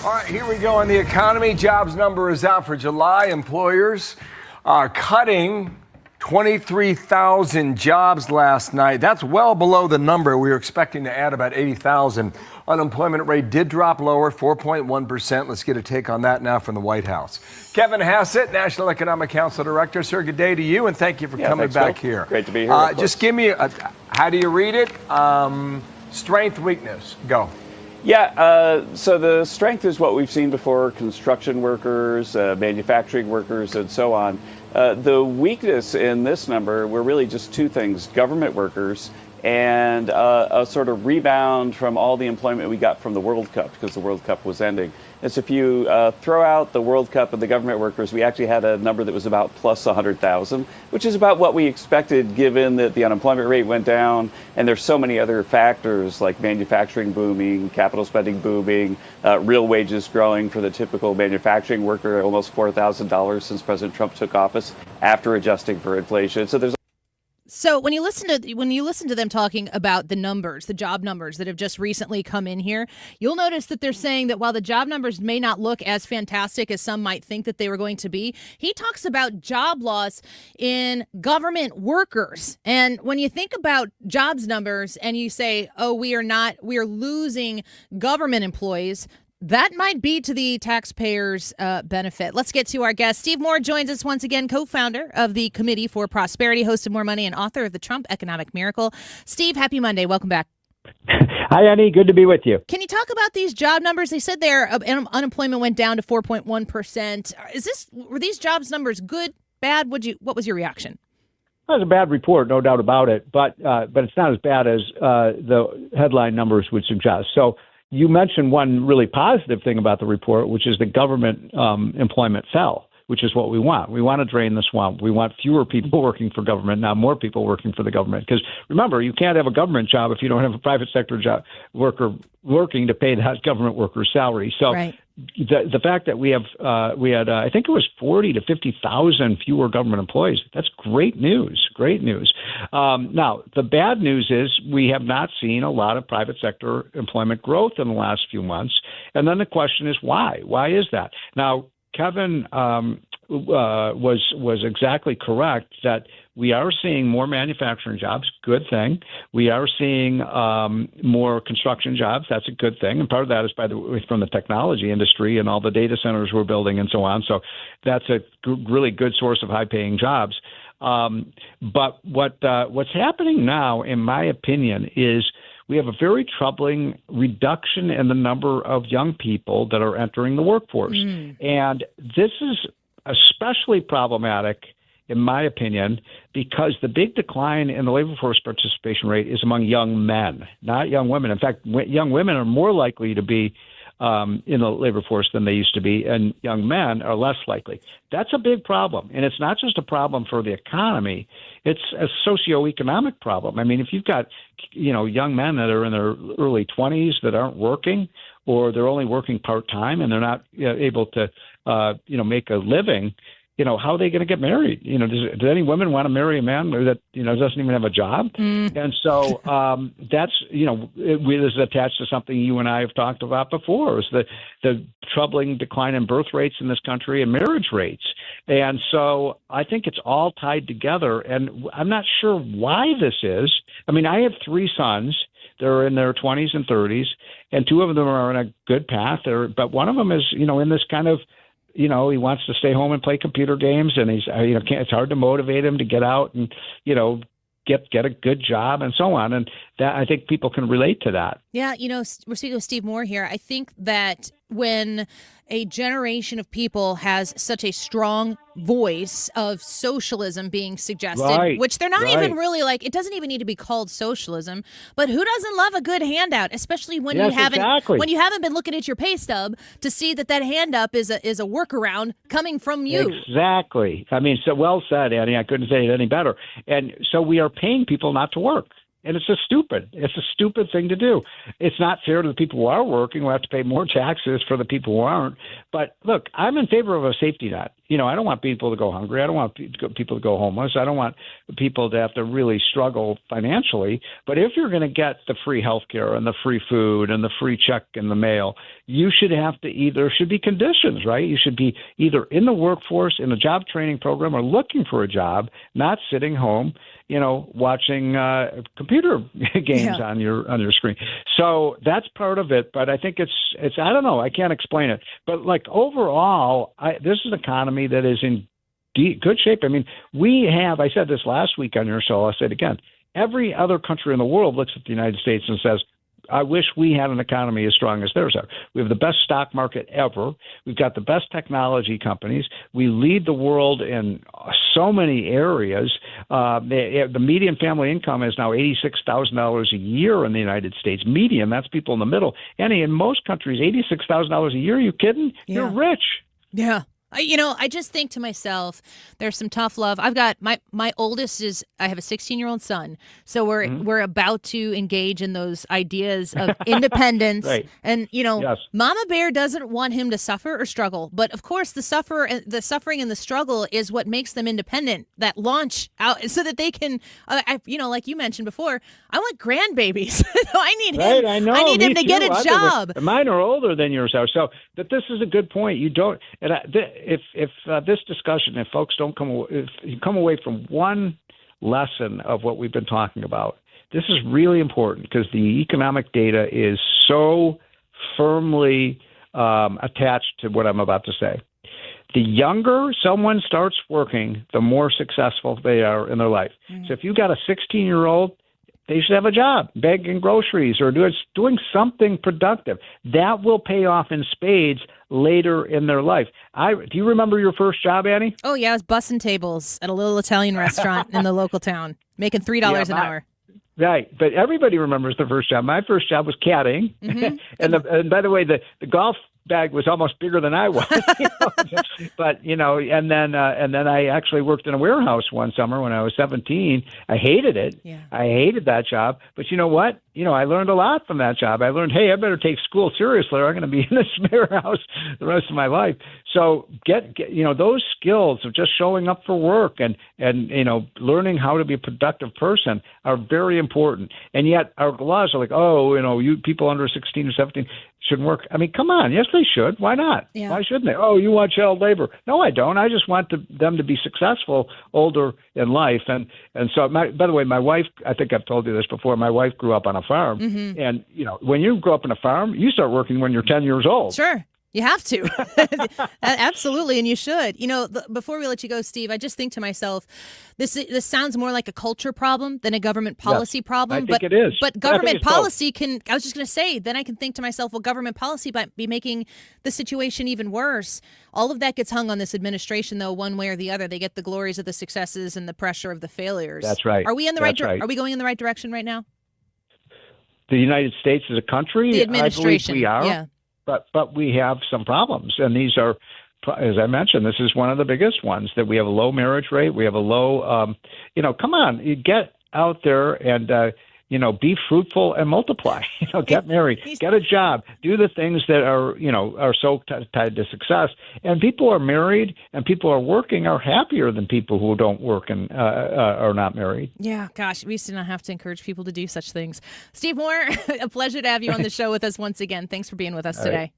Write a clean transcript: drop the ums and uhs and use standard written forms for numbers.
All right, here we go on the economy. Jobs number is out for July. Employers are cutting 23,000 jobs last night. That's well below the number. We were expecting to add about 80,000. Unemployment rate did drop lower, 4.1%. Let's get a take on that now from the White House. Kevin Hassett, National Economic Council Director. Sir, good day to you, and thank you for coming back here. Great to be here. Just give me how do you read it? Strength, weakness. Go. Yeah, so the strength is what we've seen before: construction workers, manufacturing workers, and so on. The weakness in this number were really just two things: government workers and a sort of rebound from all the employment we got from the World Cup, because the World Cup was ending. And so if you throw out the World Cup and the government workers, we actually had a number that was about plus 100,000, which is about what we expected given that the unemployment rate went down. And there's so many other factors like manufacturing booming, capital spending booming, real wages growing for the typical manufacturing worker, almost $4,000 since President Trump took office after adjusting for inflation. So when you listen to them talking about the numbers, the job numbers that have just recently come in here, you'll notice that they're saying that while the job numbers may not look as fantastic as some might think that they were going to be, he talks about job loss in government workers. And when you think about jobs numbers and you say, oh, we are losing government employees, that might be to the taxpayers' benefit. Let's get to our guest. Steve Moore joins us once again, co-founder of the Committee for Prosperity, host of More Money, and author of The Trump Economic Miracle. Steve, happy Monday. Welcome back. Hi, Annie. Good to be with you. Can you talk about these job numbers? They said their unemployment went down to 4.1%. Were these jobs numbers good, bad? What was your reaction? It was a bad report, no doubt about it, but it's not as bad as the headline numbers would suggest. So you mentioned one really positive thing about the report, which is the government employment fell, which is what we want. We want to drain the swamp. We want fewer people working for government, not more people working for the government. Because remember, you can't have a government job if you don't have a private sector job worker working to pay that government worker's salary. So right. The fact that we had I think it was 40 to 50,000 fewer government employees. That's great news. Great news. Now, the bad news is we have not seen a lot of private sector employment growth in the last few months. And then the question is why? Why is that? Now, Kevin was exactly correct that we are seeing more manufacturing jobs. Good thing. We are seeing more construction jobs. That's a good thing. And part of that is, by the way, from the technology industry and all the data centers we're building and so on. So that's a really good source of high-paying jobs. But what's happening now, in my opinion, is we have a very troubling reduction in the number of young people that are entering the workforce. And this is especially problematic, in my opinion, because the big decline in the labor force participation rate is among young men, not young women. In fact, young women are more likely to be in the labor force than they used to be, and young men are less likely. That's a big problem. And it's not just a problem for the economy. It's a socioeconomic problem. I mean, if you've got, young men that are in their early 20s that aren't working, or they're only working part-time and they're not able to, make a living, how are they going to get married? Does any women want to marry a man that, doesn't even have a job? And so that's, this is attached to something you and I have talked about before, is the troubling decline in birth rates in this country and marriage rates. And so I think it's all tied together. And I'm not sure why this is. I mean, I have three sons. They're in their 20s and 30s, and two of them are on a good path. But one of them is, in this kind of, he wants to stay home and play computer games, and he's, it's hard to motivate him to get out and, get a good job and so on. And that, I think people can relate to that. Yeah. We're speaking with Steve Moore here. I think that when a generation of people has such a strong voice of socialism being suggested, which they're not even really like, it doesn't even need to be called socialism, but who doesn't love a good handout, especially when you haven't been looking at your pay stub to see that handout is a workaround coming from you. Exactly. I mean, so well said, Annie. I couldn't say it any better. And so we are paying people not to work. And it's a stupid thing to do. It's not fair to the people who are working. We'll have to pay more taxes for the people who aren't. But look, I'm in favor of a safety net. I don't want people to go hungry. I don't want people to go homeless. I don't want people to have to really struggle financially. But if you're going to get the free health care and the free food and the free check in the mail, you should have to there should be conditions, right? You should be either in the workforce, in a job training program, or looking for a job, not sitting home, watching computer games on your screen. So that's part of it. But I think it's I don't know. I can't explain it. But like overall, this is an economy that is in good shape. I mean, I said this last week on your show, I'll say it again. Every other country in the world looks at the United States and says, I wish we had an economy as strong as theirs are. We have the best stock market ever. We've got the best technology companies. We lead the world in so many areas. The median family income is now $86,000 a year in the United States. Median, that's people in the middle. Annie, in most countries, $86,000 a year, are you kidding? Yeah. You're rich. Yeah. I just think to myself, there's some tough love. I've got my oldest I have a 16-year-old son. So we're about to engage in those ideas of independence. Right. And, Yes. Mama Bear doesn't want him to suffer or struggle. But of course, the suffering and the struggle is what makes them independent, that launch out so that they can, like you mentioned before, I want grandbabies. I need him. Right, I know. I need him Me to too. get a job. Mine are older than yours are. So that this is a good point. You don't, and if this discussion, if folks don't if you come away from one lesson of what we've been talking about, this is really important because the economic data is so firmly attached to what I'm about to say. The younger someone starts working, the more successful they are in their life. So if you got a 16-year-old, they should have a job, bagging groceries or doing something productive. That will pay off in spades later in their life. Do you remember your first job, Annie? Oh, yeah. I was bussing tables at a little Italian restaurant in the local town, making $3 an hour. Right. But everybody remembers the first job. My first job was caddying. Mm-hmm. and by the way, the golf bag was almost bigger than I was. But, and then I actually worked in a warehouse one summer when I was 17. I hated it. Yeah. I hated that job. But you know what? I learned a lot from that job. I learned, hey, I better take school seriously or I'm going to be in this warehouse the rest of my life. So get those skills of just showing up for work and learning how to be a productive person are very important. And yet our laws are like, you people under 16 or 17 shouldn't work. I mean, come on. Yes, they should. Why not? Yeah. Why shouldn't they? Oh, you want child labor. No, I don't. I just want them to be successful older in life. And so, by the way, my wife, I think I've told you this before, my wife grew up on a farm. Mm-hmm. And, when you grow up on a farm, you start working when you're 10 years old. Sure. You have to. Absolutely, and you should. Before we let you go, Steve, I just think to myself, this sounds more like a culture problem than a government policy problem. I think it is. But government policy I was just going to say, then I can think to myself, well, government policy might be making the situation even worse. All of that gets hung on this administration, though, one way or the other. They get the glories of the successes and the pressure of the failures. That's right. Are we in the right? Are we going in the right direction right now? The United States as a country? The administration. I believe we are. Yeah. But we have some problems, and these are, as I mentioned, this is one of the biggest ones, that we have a low marriage rate. We have a low, come on, you get out there and, be fruitful and multiply. Get married, get a job, do the things that are so tied to success. And people are married and people are working are happier than people who don't work and are not married. Yeah, gosh, we used to not have to encourage people to do such things. Steve Moore, a pleasure to have you on the show with us once again. Thanks for being with us today.